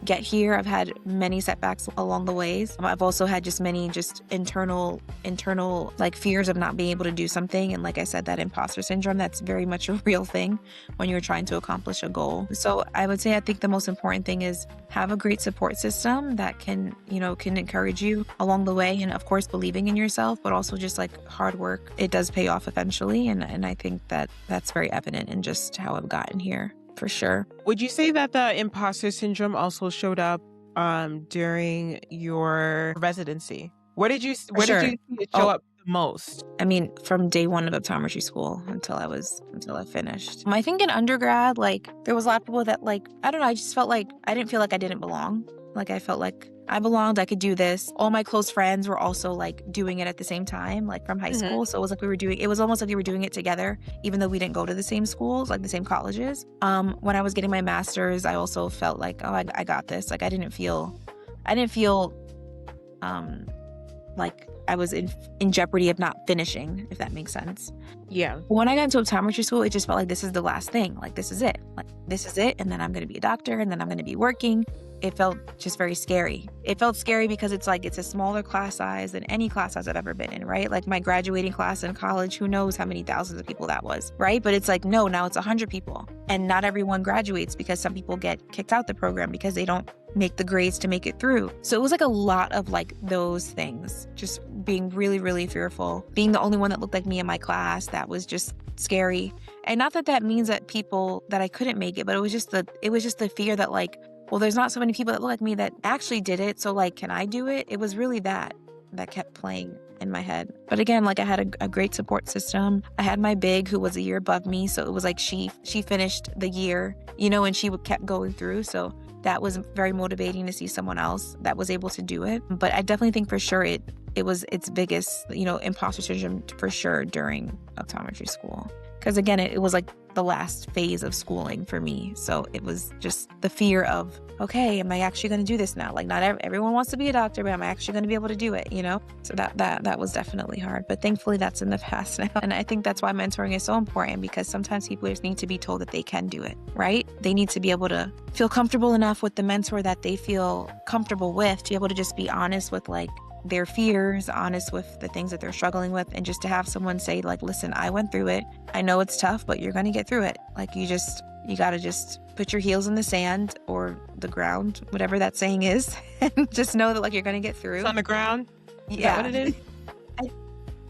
get here. I've had many setbacks along the ways. I've also had many internal like fears of not being able to do something. And like I said, that imposter syndrome, that's very much a real thing when you're trying to accomplish a goal. So I would say I think the most important thing is have a great support system that can encourage you along the way. And of course, believing in yourself, but also just like hard work. It does pay off eventually. And I think that that's very evident in just how I've gotten here. For sure. Would you say that the imposter syndrome also showed up during your residency? Where did you see it show up the most? I mean, from day one of optometry school until I finished. I think in undergrad, like there was a lot of people that like, I don't know, I just felt like I didn't feel like I didn't belong. Like I felt like I belonged, I could do this. All my close friends were also like doing it at the same time, like from high school. So it was like it was almost like we were doing it together, even though we didn't go to the same schools, like the same colleges. When I was getting my master's, I also felt like, oh, I got this. Like I didn't feel like I was in jeopardy of not finishing, if that makes sense. Yeah. When I got into optometry school, it just felt like this is the last thing. Like this is it. Like this is it. And then I'm going to be a doctor and then I'm going to be working. It felt just very scary. It felt scary because it's a smaller class size than any class size I've ever been in, right? Like my graduating class in college, who knows how many thousands of people that was, right? But it's like, no, now it's 100 people. And not everyone graduates because some people get kicked out the program because they don't make the grades to make it through. So it was like a lot of like those things, just being really, really fearful, being the only one that looked like me in my class. That was just scary. And not that means that I couldn't make it, but it was just the fear that like, well, there's not so many people that look like me that actually did it. So like, can I do it? It was really that kept playing in my head. But again, like I had a great support system. I had my big who was a year above me. So it was like she finished the year, and she kept going through. So that was very motivating to see someone else that was able to do it. But I definitely think for sure it was its biggest, imposter syndrome for sure during optometry school. Because again, it was like the last phase of schooling for me. So it was just the fear of, okay, am I actually going to do this now? Like not everyone wants to be a doctor, but am I actually going to be able to do it? So that was definitely hard. But thankfully that's in the past now. And I think that's why mentoring is so important, because sometimes people just need to be told that they can do it, right? They need to be able to feel comfortable enough with the mentor that they feel comfortable with to be able to just be honest with like their fears, honest with the things that they're struggling with, and just to have someone say like, listen, I went through it. I know it's tough, but you're going to get through it. Like you got to just put your heels in the sand or the ground, whatever that saying is, and just know that like you're going to get through. It's on the ground? Is yeah. that what it is?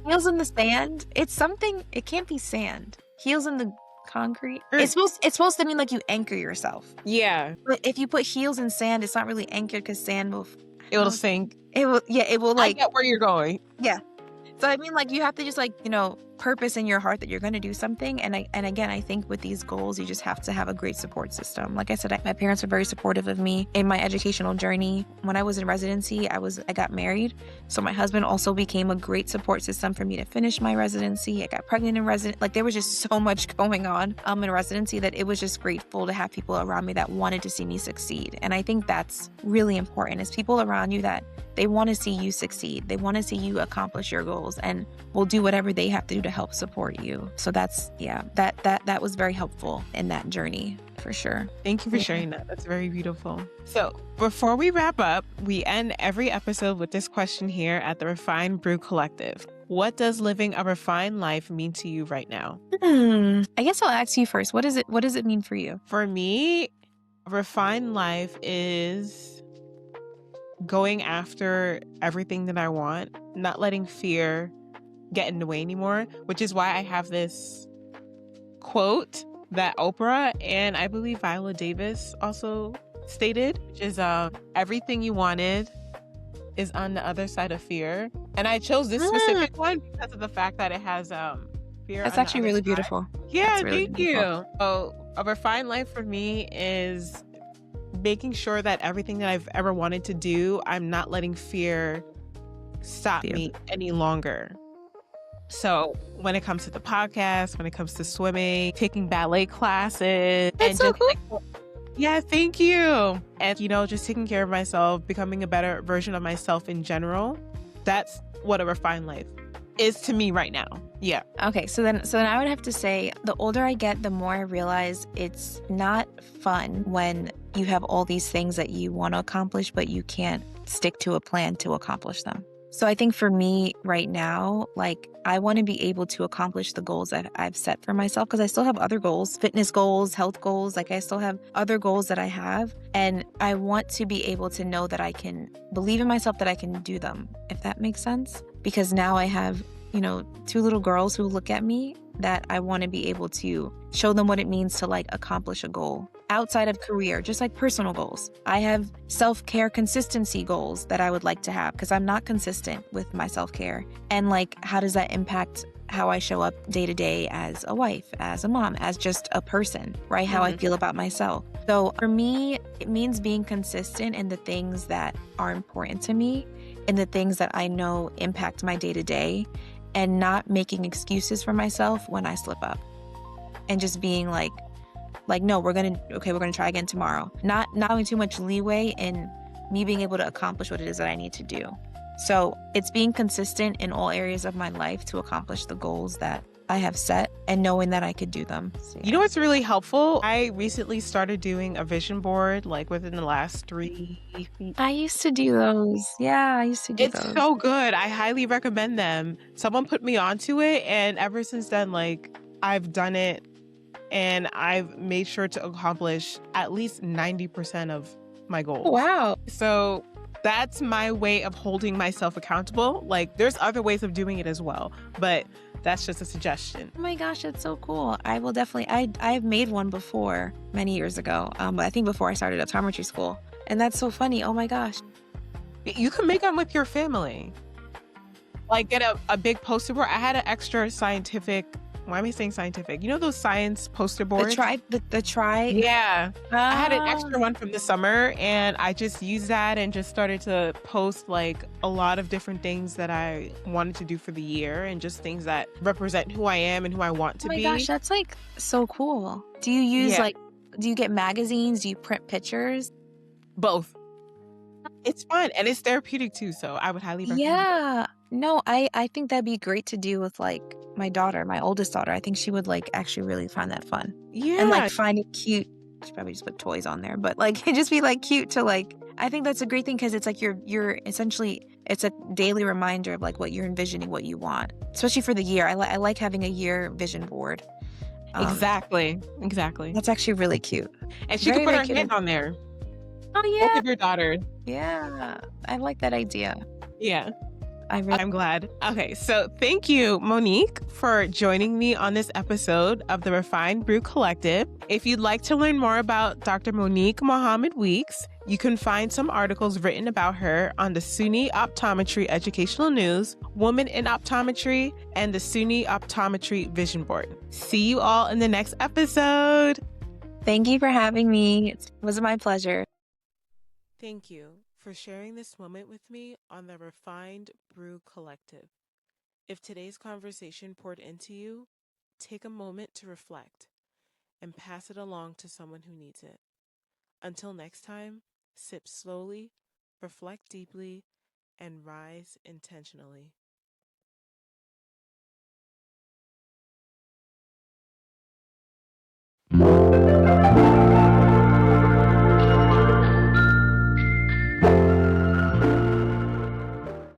Heels in the sand. It's something, it can't be sand. Heels in the concrete. It's supposed to mean like you anchor yourself. Yeah. But if you put heels in sand, it's not really anchored because sand will... It'll sink. It will like... I get where you're going. Yeah. So I mean, like you have to just like, purpose in your heart that you're going to do something. And again, I think with these goals, you just have to have a great support system. Like I said, my parents were very supportive of me in my educational journey. When I was in residency, I got married. So my husband also became a great support system for me to finish my residency. I got pregnant in residency. Like there was just so much going on in residency that it was just grateful to have people around me that wanted to see me succeed. And I think that's really important, is people around you that they want to see you succeed. They want to see you accomplish your goals and will do whatever they have to do to help support you. So that's, that was very helpful in that journey for sure. Thank you for sharing that. That's very beautiful. So before we wrap up, we end every episode with this question here at the Refined Brew Collective. What does living a refined life mean to you right now? I guess I'll ask you first. What does it mean for you? For me, a refined life is going after everything that I want, not letting fear get in the way anymore, which is why I have this quote that Oprah and I believe Viola Davis also stated, which is everything you wanted is on the other side of fear. And I chose this specific one because of the fact that it has fear. That's actually really beautiful. Yeah, really thank beautiful. you. So a refined life for me is making sure that everything that I've ever wanted to do, I'm not letting fear stop Yeah. me any longer. So when it comes to the podcast, when it comes to swimming, taking ballet classes, That's and so just cool. like, yeah, thank you. And, just taking care of myself, becoming a better version of myself in general. That's what a refined life is to me right now. Yeah. Okay, so then I would have to say the older I get, the more I realize it's not fun when you have all these things that you want to accomplish, but you can't stick to a plan to accomplish them. So I think for me right now, like I want to be able to accomplish the goals that I've set for myself because I still have other goals, fitness goals, health goals. Like I still have other goals that I have. And I want to be able to know that I can believe in myself that I can do them, if that makes sense. Because now I have, two little girls who look at me that I want to be able to show them what it means to like accomplish a goal outside of career, just like personal goals. I have self-care consistency goals that I would like to have because I'm not consistent with my self-care. And like, how does that impact how I show up day to day as a wife, as a mom, as just a person, right? How I feel about myself. So for me, it means being consistent in the things that are important to me and the things that I know impact my day to day and not making excuses for myself when I slip up and just being like, no, we're going to try again tomorrow. Not having too much leeway in me being able to accomplish what it is that I need to do. So it's being consistent in all areas of my life to accomplish the goals that I have set and knowing that I could do them. So, yeah. You know what's really helpful? I recently started doing a vision board like within the last 3 weeks. I used to do those. Yeah, I used to do It's those. so good. I highly recommend them. Someone put me onto it, and ever since then, like, I've done it and I've made sure to accomplish at least 90% of my goals. Wow. So that's my way of holding myself accountable. Like, there's other ways of doing it as well, but that's just a suggestion. Oh my gosh, that's so cool. I will definitely, I've made one before many years ago. I think before I started optometry school. And that's so funny. Oh my gosh. You can make them with your family. Like, get a big poster board. I had an extra scientific, why am I saying scientific? You know those science poster boards? The try. Yeah. I had an Ah. extra one from the summer, and I just used that and just started to post like a lot of different things that I wanted to do for the year and just things that represent who I am and who I want to be. Oh my gosh, that's like so cool. Do you use do you get magazines? Do you print pictures? Both. It's fun and it's therapeutic too, so I would highly recommend it. Yeah. No, I think that'd be great to do with like my daughter, my oldest daughter. I think she would like actually really find that fun. Yeah. And like find it cute. She probably just put toys on there, but like it just be like cute to like, I think that's a great thing because it's like you're essentially, it's a daily reminder of like what you're envisioning, what you want, especially for the year. I like having a year vision board. Exactly. That's actually really cute. And she Very, could put very her hand cute. on there. Oh Both yeah. of your daughters. Yeah. I like that idea. Yeah. I'm I'm glad. Okay, so thank you, Monique, for joining me on this episode of the Refined Brew Collective. If you'd like to learn more about Dr. Monique Mohammed-Weeks, you can find some articles written about her on the SUNY Optometry Educational News, Women in Optometry, and the SUNY Optometry Vision Board. See you all in the next episode. Thank you for having me. It was my pleasure. Thank you for sharing this moment with me on the Refined Brew Collective. If today's conversation poured into you, take a moment to reflect and pass it along to someone who needs it. Until next time, sip slowly, reflect deeply, and rise intentionally.